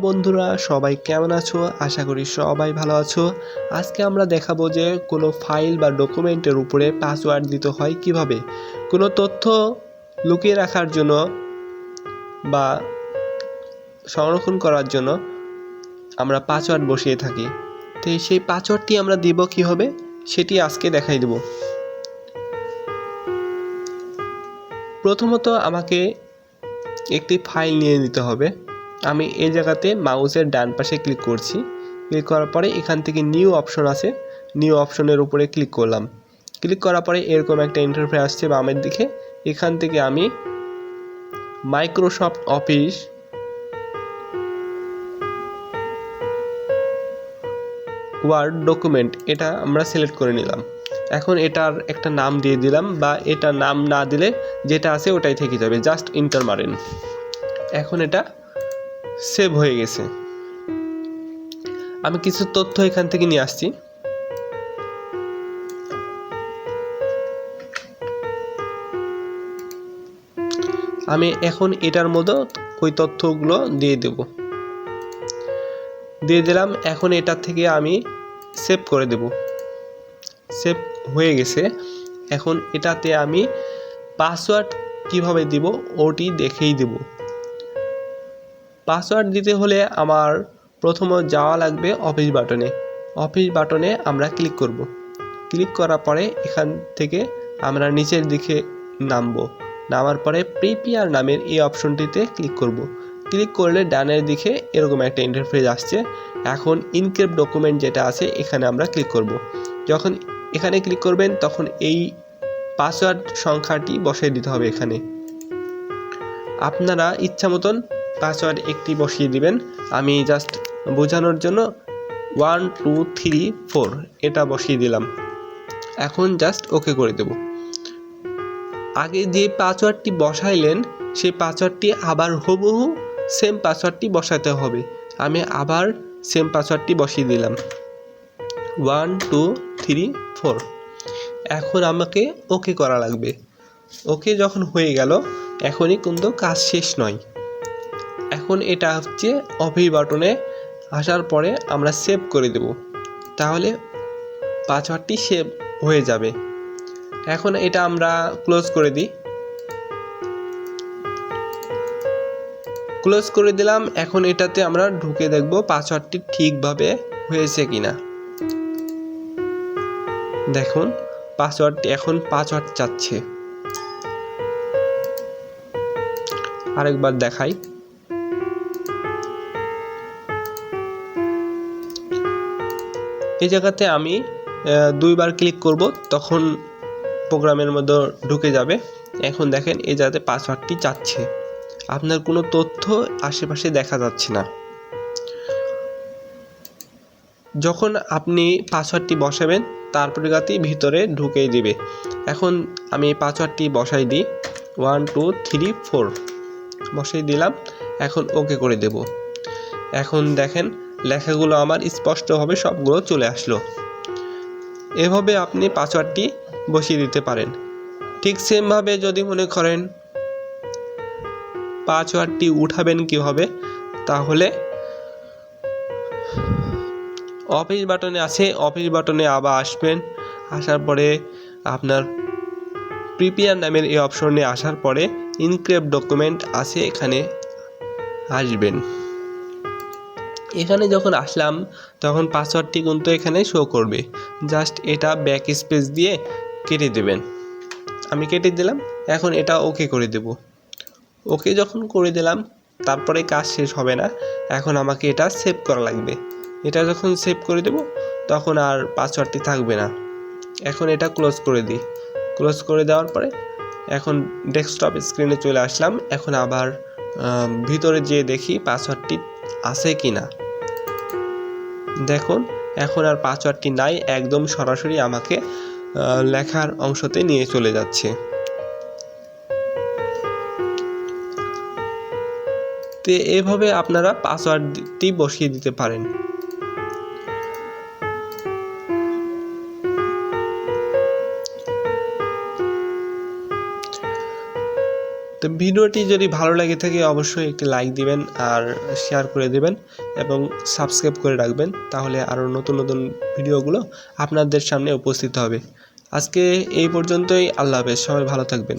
বন্ধুরা সবাই কেমন আছো? আশা করি সবাই ভালো আছো। আজকে আমরা দেখাবো যে কোনো ফাইল বা ডকুমেন্টের উপরে পাসওয়ার্ড দিতে হয় কিভাবে। কোনো তথ্য লুকিয়ে রাখার জন্য বা সংরক্ষণ করার জন্য আমরা পাসওয়ার্ড বসিয়ে থাকি। তো সেই পাসওয়ার্ডটি আমরা দিব কিভাবে সেটি আজকে দেখাই দেব। প্রথমত আমাকে একটি ফাইল নিয়ে নিতে হবে। আমি এই জায়গাতে মাউসের ডান পাশে ক্লিক করছি। ক্লিক করার পরে এখান থেকে নিউ অপশন আছে, নিউ অপশনের উপরে ক্লিক করলাম। ক্লিক করার পরে এরকম একটা ইন্টারফেস আসছে বামের দিকে। এখান থেকে আমি মাইক্রোসফট অফিস ওয়ার্ড ডকুমেন্ট এটা আমরা সিলেক্ট করে নিলাম। এখন এটার একটা নাম দিয়ে দিলাম, বা এটা নাম না দিলে যেটা আছে ওটাই থেকে যাবে, জাস্ট ইন্টার মারেন। এখন এটা সেভ হয়ে গেছে। আমি কিছু তথ্য এখান থেকে নিয়ে আসছি। আমি এখন এটার মধ্যে ওই তথ্যগুলো দিয়ে দিলাম। এখন এটা থেকে আমি সেভ করে দেব। সেভ হয়ে গেছে। এখন এটাতে আমি পাসওয়ার্ড কিভাবে দিব ওটি দেখেই দেব। পাসওয়ার্ড দিতে হলে আমার প্রথমে যাওয়া লাগবে অফিস বাটনে। অফিস বাটনে আমরা ক্লিক করব। ক্লিক করার পরে এখান থেকে আমরা নিচের দিকে নামার পরে প্রিপেয়ার নামের এই অপশনটিতে ক্লিক করব। ক্লিক করলে ডানের দিকে এরকম একটা ইন্টারফেস আসছে। এখন ইনক্রিপ্ট ডকুমেন্ট যেটা আছে এখানে আমরা ক্লিক করব। যখন এখানে ক্লিক করবেন তখন এই পাসওয়ার্ড সংখ্যাটি বসিয়ে দিতে হবে। এখানে আপনারা ইচ্ছা মতন পাসওয়ার্ড একটি বসিয়ে দিবেন। আমি জাস্ট বোঝানোর জন্য 1 2 3 4 এটা বসিয়ে দিলাম। এখন জাস্ট ওকে করে দেব। আগে যে পাসওয়ার্ডটি বসাইলেন সেই পাসওয়ার্ডটি আবার হুবহু সেম পাসওয়ার্ডটি বসাতে হবে। আমি আবার সেম পাসওয়ার্ডটি বসিয়ে দিলাম 1 2 3 4। এখন আমাকে ওকে করা লাগবে। ওকে যখন হয়ে গেল এখনই কিন্তু কাজ শেষ নয়। এখন এটা হচ্ছে অফিস বাটনে আসার পরে আমরা সেভ করে দেব, তাহলে পাসওয়ার্ডটি সেভ হয়ে যাবে। এখন এটা আমরা ক্লোজ করে দিই। ক্লোজ করে দিলাম। এখন এটাতে আমরা ঢুকে দেখব পাসওয়ার্ডটি ঠিকভাবে হয়েছে কিনা। দেখুন পাসওয়ার্ডটি এখন পাসওয়ার্ড চাচ্ছে। আরেকবার দেখাই। এই জায়গাতে আমি দুইবার ক্লিক করব, তখন প্রোগ্রামের মধ্যে ঢুকে যাবে। এখন দেখেন এই জায়গাতে পাসওয়ার্ডটি চাচ্ছে। আপনার কোনো তথ্য আশেপাশে দেখা যাচ্ছে না। যখন আপনি পাসওয়ার্ডটি বসাবেন তারপরে গাতি ভিতরে ঢুকেই দিবে। এখন আমি পাসওয়ার্ডটি বসাই দিই 1 2 3 4 বসাই দিলাম। এখন ওকে করে দেব। এখন দেখেন লেখাগুলো আমার স্পষ্টভাবে সবগুলো চলে আসলো। এভাবে আপনি পাসওয়ার্ডটি বসিয়ে দিতে পারেন। ঠিক সেমভাবে যদি মনে করেন পাসওয়ার্ডটি উঠাবেন কিভাবে, তাহলে অফিস বাটনে আছে, অফিস বাটনে আবার আসবেন। আসার পরে আপনার প্রিপেয়ার নামের এই অপশনে আসার পরে ইনক্রিপ্ট ডকুমেন্ট আছে, এখানে আসবেন। এখানে যখন আসলাম তখন পাসওয়ার্ডটি কিন্তু এখানে শো করবে। জাস্ট এটা ব্যাক স্পেস দিয়ে কেটে দেবেন। আমি কেটে দিলাম। এখন এটা ওকে করে দেব। ওকে যখন করে দিলাম তারপরে কাজ শেষ হবে না। এখন আমাকে এটা সেভ করা লাগবে। এটা যখন সেভ করে দেব তখন আর পাসওয়ার্ডটি থাকবে না। এখন এটা ক্লোজ করে দিই। ক্লোজ করে দেওয়ার পরে এখন ডেস্কটপ স্ক্রিনে চলে আসলাম। এখন আবার ভিতরে যেয়ে দেখি পাসওয়ার্ডটি আছে কি না। দেখুন এখন আর পাসওয়ার্ডটি নাই, একদম সরাসরি আমাকে লেখার অংশতে নিয়ে চলে যাচ্ছে। তো এভাবে আপনারা পাসওয়ার্ডটি বসিয়ে দিতে পারেন। তো ভিডিওটি যদি ভালো লাগে থাকে অবশ্যই একটি লাইক দিবেন আর শেয়ার করে দেবেন এবং সাবস্ক্রাইব করে রাখবেন, তাহলে আরও নতুন নতুন ভিডিওগুলো আপনাদের সামনে উপস্থিত হবে। আজকে এই পর্যন্তই। আল্লাহ হাফেজ, সবাই ভালো থাকবেন।